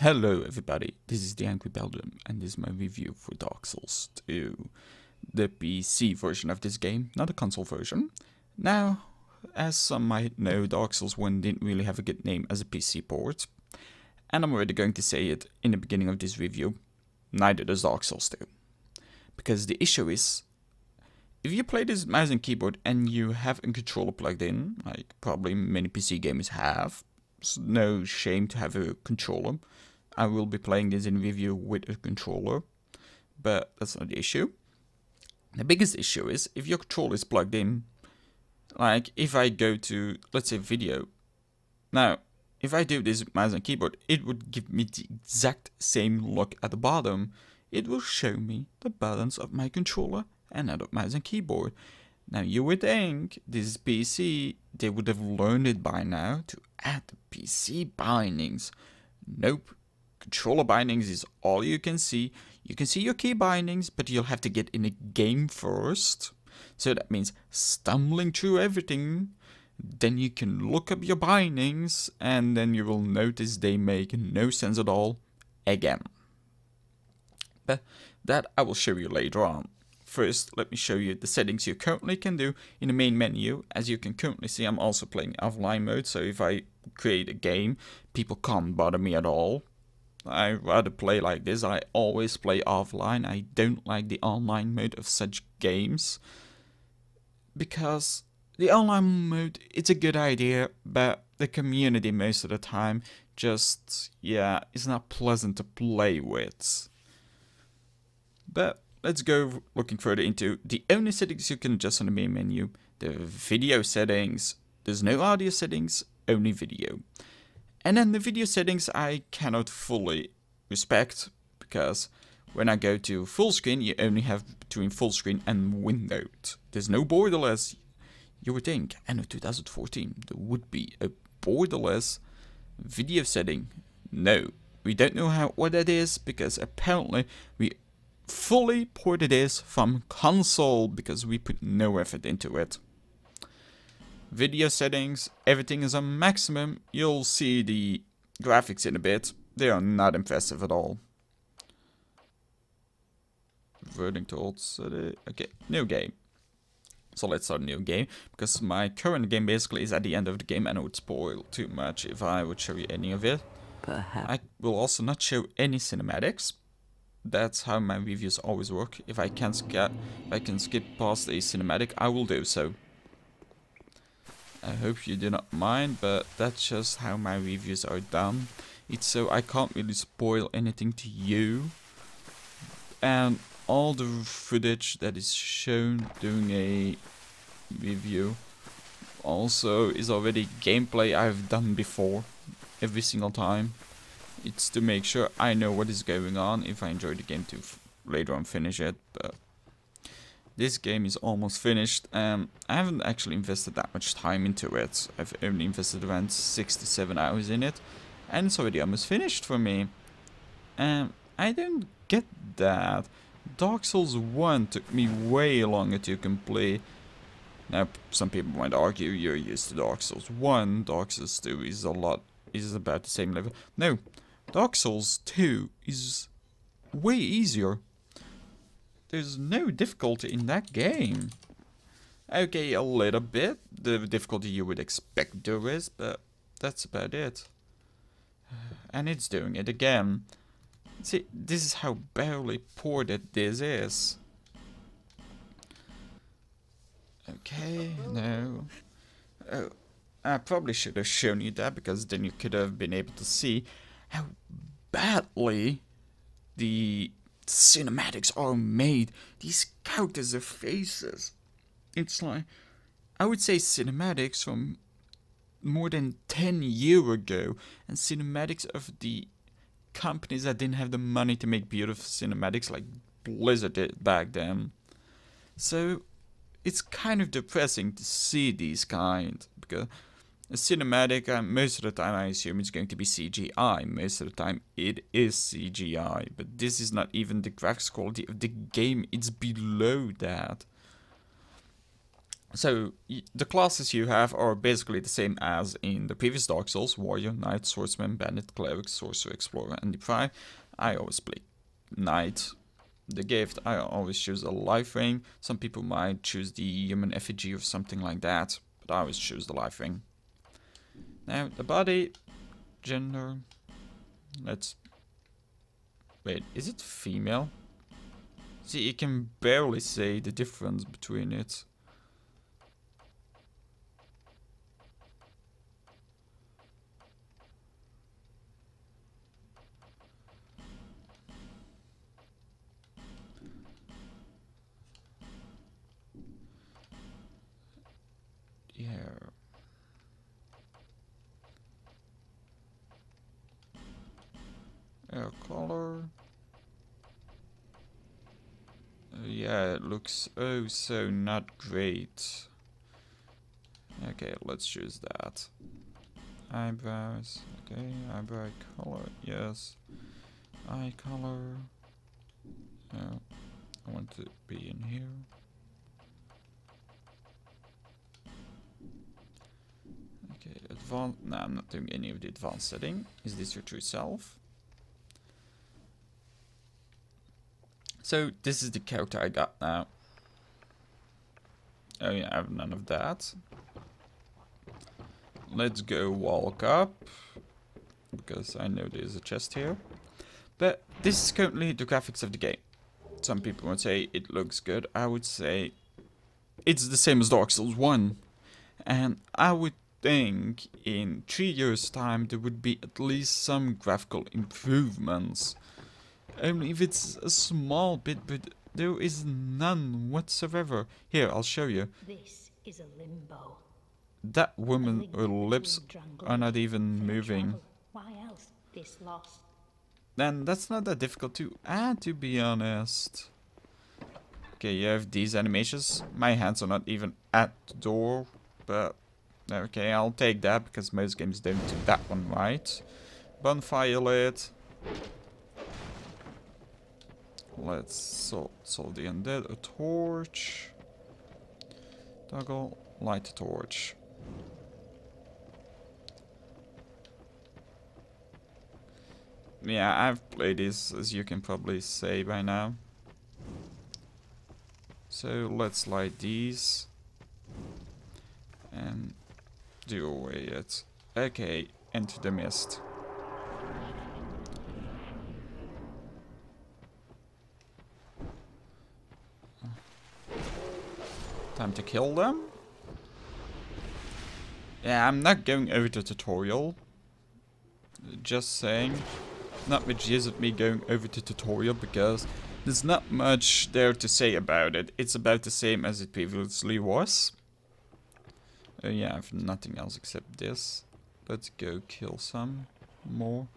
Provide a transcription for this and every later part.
Hello everybody, this is the Angry Belgian and this is my review for Dark Souls 2, the PC version of this game, not the console version. Now, as some might know, Dark Souls 1 didn't really have a good name as a PC port, and I'm already going to say it in the beginning of this review, neither does Dark Souls 2. Because the issue is, if you play this mouse and keyboard and you have a controller plugged in, like probably many PC gamers have, it's no shame to have a controller. I will be playing this in review with a controller, but that's not the issue. The biggest issue is if your controller is plugged in, like if I go to, let's say, video. Now, if I do this with mouse and keyboard, it would give me the exact same look at the bottom. It will show me the buttons of my controller and not of mouse and keyboard. Now, you would think this is PC, they would have learned it by now to add the PC bindings. Nope. Controller bindings is all you can see. You can see your key bindings, but you'll have to get in a game first. So that means stumbling through everything. Then you can look up your bindings, and then you will notice they make no sense at all again. But that I will show you later on. First, let me show you the settings you currently can do in the main menu. As you can currently see, I'm also playing offline mode, so if I create a game, people can't bother me at all. I rather play like this. I always play offline. I don't like the online mode of such games, because the online mode, it's a good idea, but the community most of the time just, yeah, it's not pleasant to play with. But let's go looking further into the only settings you can adjust on the main menu. The video settings. There's no audio settings, only video. And then the video settings I cannot fully respect, because when I go to full screen, you only have between full screen and windowed. There's no borderless. You would think, anno 2014, there would be a borderless video setting. No, we don't know what that is, because apparently we fully ported this from console, because we put no effort into it. Video settings, everything is on maximum. You'll see the graphics in a bit. They are not impressive at all. Reverting to old setting. Okay, new game. So let's start a new game, because my current game basically is at the end of the game, and it would spoil too much if I would show you any of it. Perhaps. I will also not show any cinematics. That's how my reviews always work. If I can skip past a cinematic, I will do so. I hope you do not mind, but that's just how my reviews are done. It's so I can't really spoil anything to you. And all the footage that is shown during a review also is already gameplay I've done before, every single time. It's to make sure I know what is going on if I enjoy the game to later on finish it. But this game is almost finished, and I haven't actually invested that much time into it. I've only invested around 6 to 7 hours in it, and it's already almost finished for me. And I don't get that. Dark Souls 1 took me way longer to complete. Now, some people might argue you're used to Dark Souls 1, Dark Souls 2 is about the same level. No, Dark Souls 2 is way easier. There's no difficulty in that game. Okay, a little bit. The difficulty you would expect there is, but that's about it. And it's doing it again. See, this is how barely ported this is. Okay, no. Oh, I probably should have shown you that, because then you could have been able to see how badly the cinematics are made. These characters' are faces. It's like, I would say cinematics from more than 10 years ago, and cinematics of the companies that didn't have the money to make beautiful cinematics like Blizzard did back then. So it's kind of depressing to see these kind, because a cinematic, most of the time I assume it's going to be CGI. Most of the time it is CGI, but this is not even the graphics quality of the game, it's below that. So the classes you have are basically the same as in the previous Dark Souls: Warrior, Knight, Swordsman, Bandit, Cleric, Sorcerer, Explorer, and Deprived. I always play Knight. The gift, I always choose a life ring. Some people might choose the human effigy or something like that, but I always choose the life ring. Now the body, gender, let's, wait, is it female? See, you can barely say the difference between it. Yeah. Hair color. Yeah, it looks oh so not great. Okay, let's choose that. Eyebrows. Okay, eyebrow color. Yes. Eye color. Oh, I want to be in here. Okay, advanced. No, I'm not doing any of the advanced setting. Is this your true self? So this is the character I got now. Oh yeah, I have none of that. Let's go walk up, because I know there's a chest here. But this is currently the graphics of the game. Some people would say it looks good. I would say it's the same as Dark Souls 1. And I would think in 3 years' time there would be at least some graphical improvements. Only if it's a small bit, but there is none whatsoever. Here, I'll show you. This is a limbo. That woman, her lips are not even moving. Why else this loss? Then that's not that difficult to add, to be honest. Okay, you have these animations. My hands are not even at the door, but okay, I'll take that because most games don't do that one right. Bonfire lit. Let's solve the undead. A torch. Toggle. Light the torch. Yeah, I've played this, as you can probably say by now. So let's light these. And do away it. Okay, enter the mist. Time to kill them. Yeah, I'm not going over the tutorial. Just saying. Not much use of me going over the tutorial because there's not much there to say about it. It's about the same as it previously was. Yeah, I have nothing else except this. Let's go kill some more.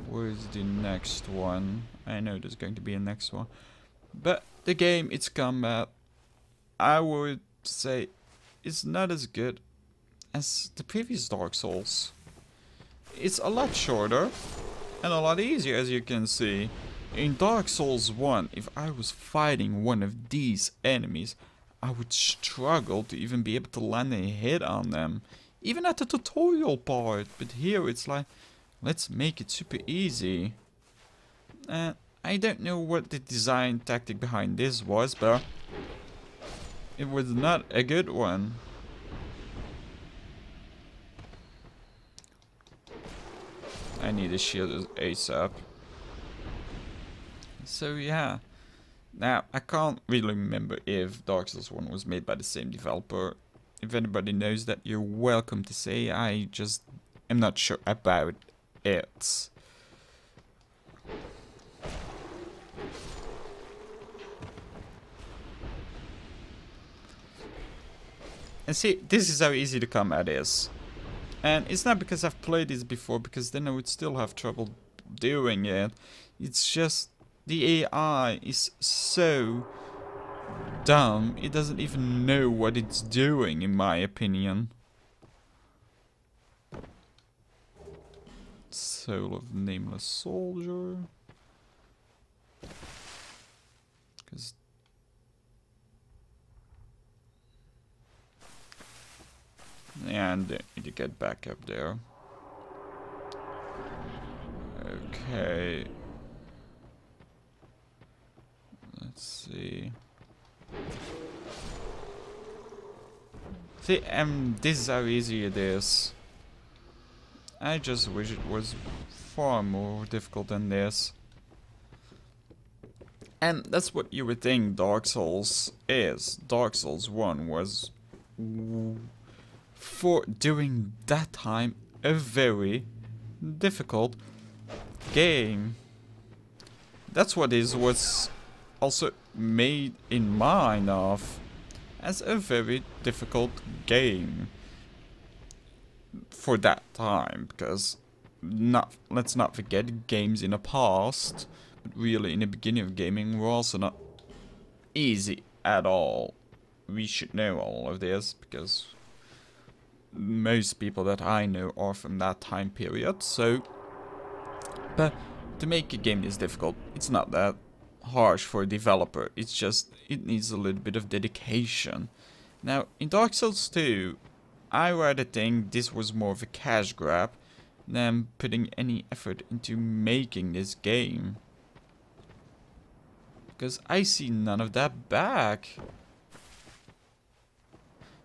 Where's the next one? I know there's going to be a next one. But the game, its combat, I would say, is not as good as the previous Dark Souls. It's a lot shorter and a lot easier, as you can see. In Dark Souls 1, if I was fighting one of these enemies, I would struggle to even be able to land a hit on them. Even at the tutorial part. But here it's like, let's make it super easy. I don't know what the design tactic behind this was, but it was not a good one. I need a shield ASAP. So yeah. Now, I can't really remember if Dark Souls 1 was made by the same developer. If anybody knows that, you're welcome to say. I just am not sure about it. And see, this is how easy the combat is. And it's not because I've played this before, because then I would still have trouble doing it. It's just the AI is so dumb, it doesn't even know what it's doing, in my opinion. Soul of Nameless Soldier. Because And need to get back up there. Okay. Let's see. See, this is how easy it is. I just wish it was far more difficult than this. And that's what you would think Dark Souls is. Dark Souls 1 was, for during that time, a very difficult game. That's what it was also made in mind of, as a very difficult game for that time, because let's not forget, games in the past, but really in the beginning of gaming, were also not easy at all. We should know all of this because most people that I know are from that time period. So, but to make a game this difficult, it's not that harsh for a developer. It's just, it needs a little bit of dedication. Now, in Dark Souls 2, I rather think this was more of a cash grab than putting any effort into making this game. Because I see none of that back.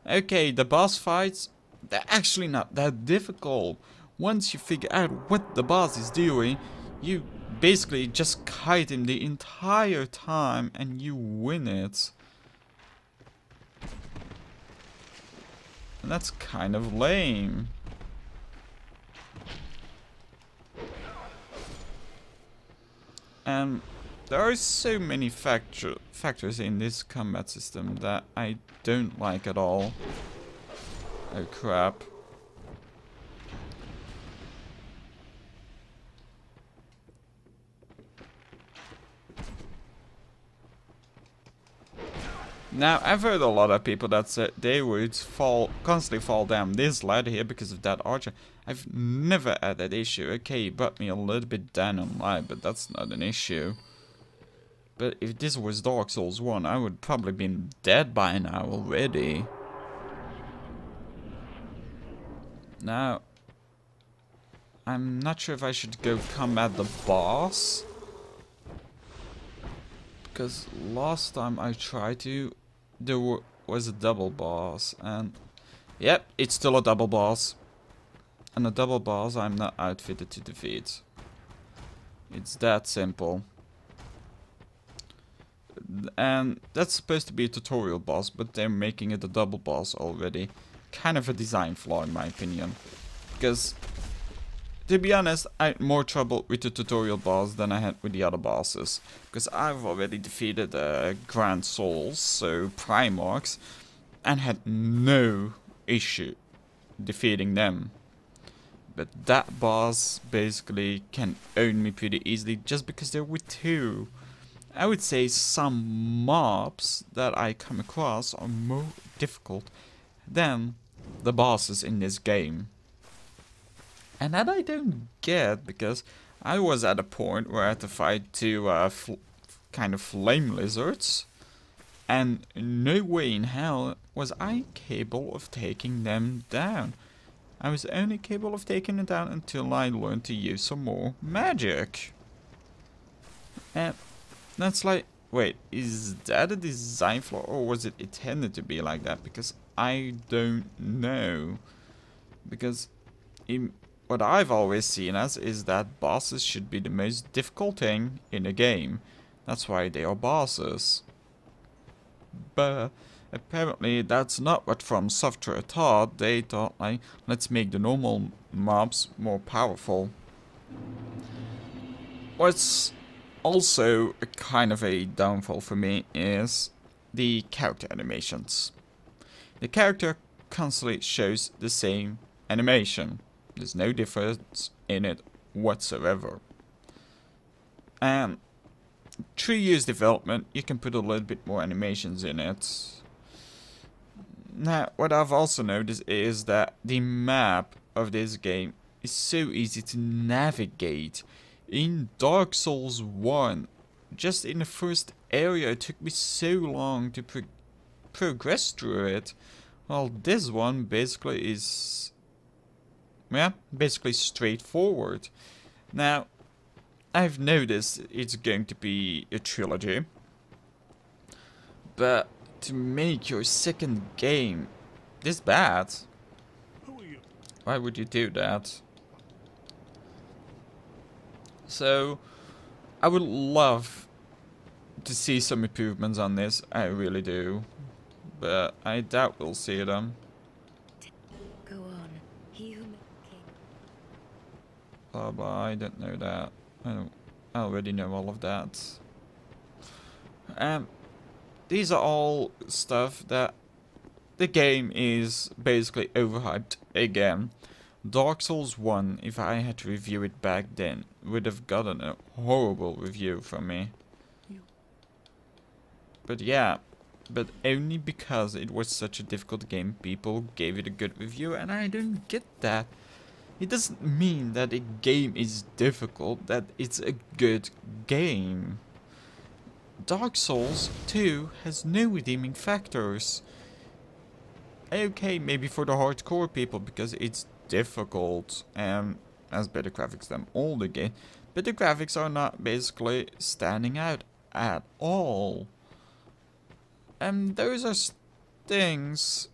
Okay, the boss fights, they're actually not that difficult. Once you figure out what the boss is doing, you basically just kite him the entire time and you win it. And that's kind of lame. And there are so many factors in this combat system that I don't like at all. Oh crap. Now, I've heard a lot of people that said they would constantly fall down this ladder here because of that archer. I've never had that issue. Okay, it brought me a little bit down on life, but that's not an issue. But if this was Dark Souls 1, I would probably been dead by now already. Now, I'm not sure if I should go combat the boss. Because last time I tried to, there was a double boss, and yep, it's still a double boss. And a double boss I'm not outfitted to defeat. It's that simple. And that's supposed to be a tutorial boss, but they're making it a double boss already. Kind of a design flaw in my opinion. Because, to be honest, I had more trouble with the tutorial boss than I had with the other bosses. Because I've already defeated Grand Souls, so Primarchs, and had no issue defeating them. But that boss basically can own me pretty easily just because there were two. I would say some mobs that I come across are more difficult than the bosses in this game. And that I don't get, because I was at a point where I had to fight two kind of flame lizards, and no way in hell was I capable of taking them down. I was only capable of taking them down until I learned to use some more magic. And that's like, wait, is that a design flaw, or was it intended to be like that? Because I don't know. Because what I've always seen as is that bosses should be the most difficult thing in a game. That's why they are bosses. But apparently that's not what From Software thought. They thought, like, let's make the normal mobs more powerful. What's also a kind of a downfall for me is the character animations. The character constantly shows the same animation. There's no difference in it whatsoever. And 3 years development, you can put a little bit more animations in it. Now, what I've also noticed is that the map of this game is so easy to navigate. In Dark Souls 1, just in the first area, it took me so long to progress through it. Well, this one basically is, yeah, basically straightforward. Now, I've noticed it's going to be a trilogy, but to make your second game this bad, why would you do that? So, I would love to see some improvements on this, I really do, but I doubt we'll see them. Go on, he who king. Blah blah, I don't know that. I already know all of that. These are all stuff that the game is basically overhyped again. Dark Souls 1, if I had to review it back then, would have gotten a horrible review from me. But yeah, but only because it was such a difficult game, people gave it a good review, and I don't get that. It doesn't mean that a game is difficult, that it's a good game. Dark Souls 2 has no redeeming factors. Okay, maybe for the hardcore people, because it's difficult and has better graphics than all the game, but the graphics are not basically standing out at all. And those are things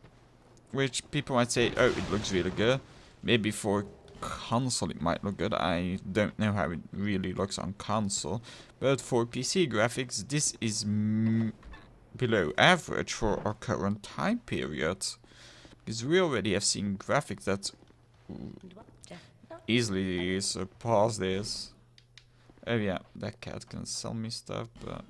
which people might say, oh, it looks really good. Maybe for console it might look good. I don't know how it really looks on console. But for PC graphics, this is below average for our current time period. Because we already have seen graphics that easily surpass this. Oh yeah, that cat can sell me stuff, but...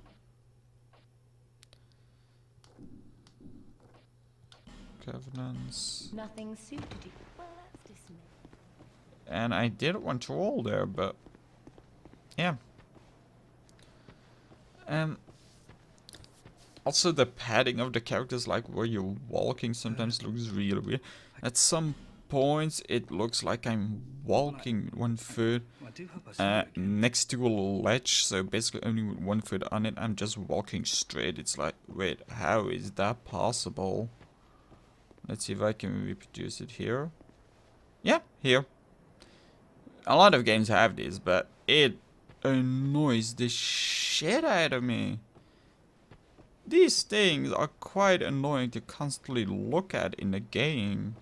Covenants. Nothing suited you. Well, that's dismissed. And I did want to roll there, but... Yeah. Also the padding of the characters, like where you're walking, sometimes looks really weird. At some points it looks like I'm walking 1 foot next to a ledge, so basically only with 1 foot on it, I'm just walking straight. It's like, wait, how is that possible? Let's see if I can reproduce it here. Yeah, here. A lot of games have this, but it annoys the shit out of me. These things are quite annoying to constantly look at in the game.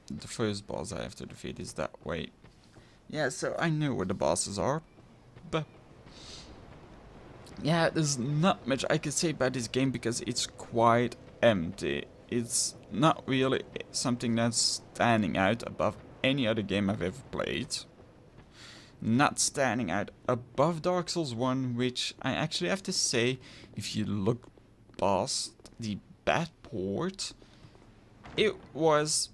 The first boss I have to defeat is that way. Yeah, so I know where the bosses are, but yeah, there's not much I can say about this game because it's quite empty. It's not really something that's standing out above any other game I've ever played. Not standing out above Dark Souls 1, which I actually have to say, if you look past the bad port, it was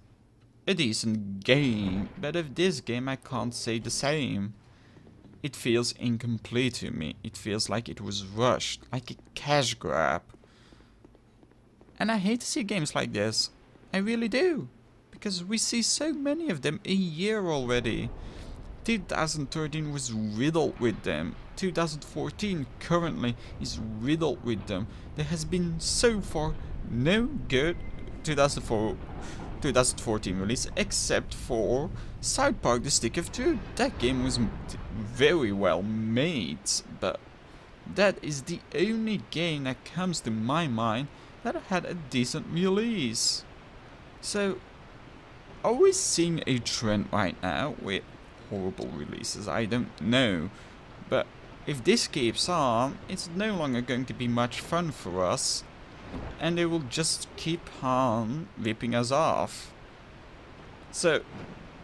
a decent game, but of this game I can't say the same. It feels incomplete to me. It feels like it was rushed, like a cash grab. And I hate to see games like this. I really do. Because we see so many of them a year already. 2013 was riddled with them. 2014 currently is riddled with them. There has been so far no good 2014 release except for South Park The Stick of Truth. That game was very well made, but that is the only game that comes to my mind that had a decent release. So, are we seeing a trend right now with horrible releases? I don't know, but if this keeps on, it's no longer going to be much fun for us, and they will just keep on ripping us off. So,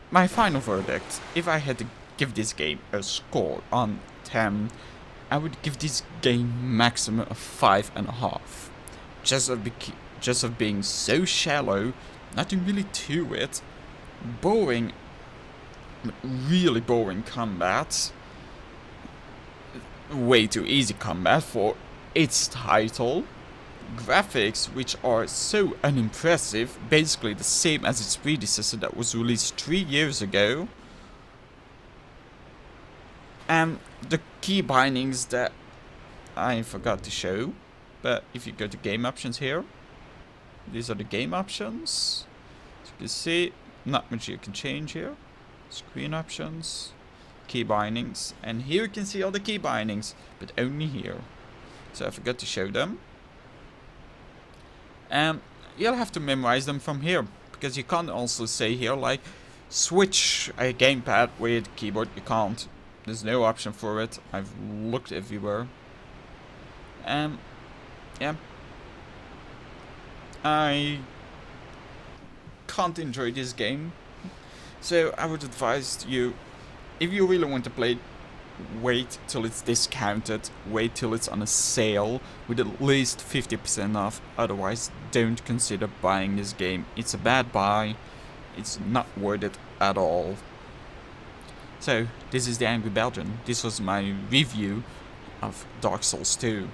my final verdict, if I had to give this game a score on 10, I would give this game maximum of 5.5. Just of being so shallow, nothing really to it, boring, really boring combat, way too easy combat for its title, graphics which are so unimpressive, basically the same as its predecessor that was released 3 years ago, and the key bindings that I forgot to show. But if you go to game options here, these are the game options. As you can see, not much you can change here. Screen options, key bindings, and here you can see all the key bindings, but only here. So I forgot to show them. And you'll have to memorize them from here, because you can't also say here like switch a gamepad with keyboard. You can't. There's no option for it. I've looked everywhere. Yeah, I can't enjoy this game, so I would advise you, if you really want to play it, wait till it's discounted, wait till it's on a sale with at least 50% off, otherwise don't consider buying this game. It's a bad buy, it's not worth it at all. So, this is the Angry Belgian. This was my review of Dark Souls 2.